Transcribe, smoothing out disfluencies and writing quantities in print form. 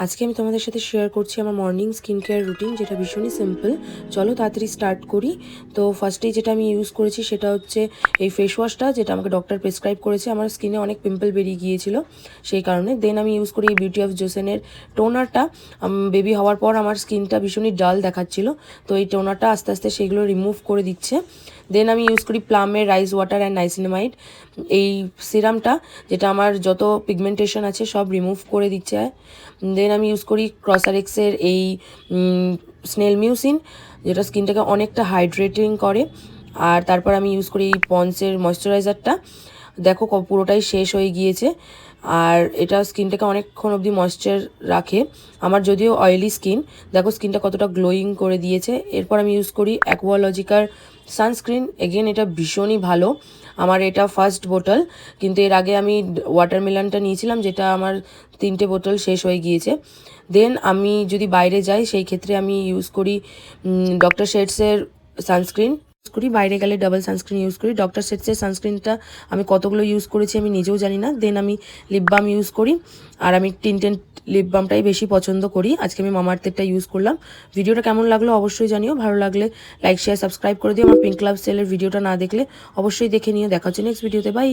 আজকে আমি তোমাদের সাথে শেয়ার করছি আমার মর্নিং স্কিন কেয়ার রুটিন, যেটা ভীষণই সিম্পল। চলো তাড়াতাড়ি স্টার্ট করি। তো ফার্স্টেই যেটা আমি ইউজ করেছি সেটা হচ্ছে এই ফেস ওয়াশটা, যেটা আমাকে ডক্টর প্রেসক্রাইব করেছে। আমার স্কিনে অনেক পিম্পল বেরিয়ে গিয়েছিল সেই কারণে। দেন আমি ইউজ করি এই বিউটি অফ জোসেনের টোনারটা। বেবি হওয়ার পর আমার স্কিনটা ভীষণই ডাল দেখাচ্ছিল, তো এই টোনারটা আস্তে আস্তে সেগুলো রিমুভ করে দিচ্ছে। দেন আমি ইউজ করি প্লামের রাইস ওয়াটার অ্যান্ড নাইসিনামাইড, এই সিরামটা, যেটা আমার যত পিগমেন্টেশন আছে সব রিমুভ করে দিচ্ছে। দেন আমি ইউজ করি ক্রসারেক্সের এই স্নেল মিউসিন, যেটা স্কিনটাকে অনেকটা হাইড্রেটিং করে। আর তারপর আমি ইউজ করি এই পন্সের ময়শ্চারাইজারটা। দেখো পুরোটাই শেষ হয়ে গিয়েছে, আর এটা স্কিনটাকে অনেকক্ষণ অবধি ময়েশ্চার রাখে। আমার যদিও অয়েলি স্কিন, দেখো স্কিনটা কতটা গ্লোয়িং করে দিয়েছে। এরপর আমি ইউজ করি অ্যাকোয়ালজিকার সানস্ক্রিন। এগেন এটা ভীষণই ভালো, আমার এটা ফার্স্ট বোতল, কিন্তু এর আগে আমি ওয়াটারমেলনটা নিয়েছিলাম, যেটা আমার 3টে বোতল শেষ হয়ে গিয়েছে। দেন আমি যদি বাইরে যাই সেই ক্ষেত্রে আমি ইউজ করি ডক্টর শেটসের সানস্ক্রিন করি। বাইরে গেলে ডাবল সানস্ক্রিন ইউজ করি। ডক্টর শেটসের সানস্ক্রিনটা আমি কতগুলো ইউজ করেছি আমি নিজেও জানি না। দেন আমি লিপ বাম ইউজ করি, আর আমি টিনটেন্ট লিপ বামটাই বেশি পছন্দ করি। আজকে আমি মামাআর্থেরটা ইউজ করলাম। ভিডিওটা কেমন লাগলো অবশ্যই জানিও। ভালো লাগলে লাইক শেয়ার সাবস্ক্রাইব করে দিও। আমার পিঙ্ক লাভ সেলের ভিডিওটা না দেখলে অবশ্যই দেখে নিও। দেখা হচ্ছে নেক্সট ভিডিওতে। বাই।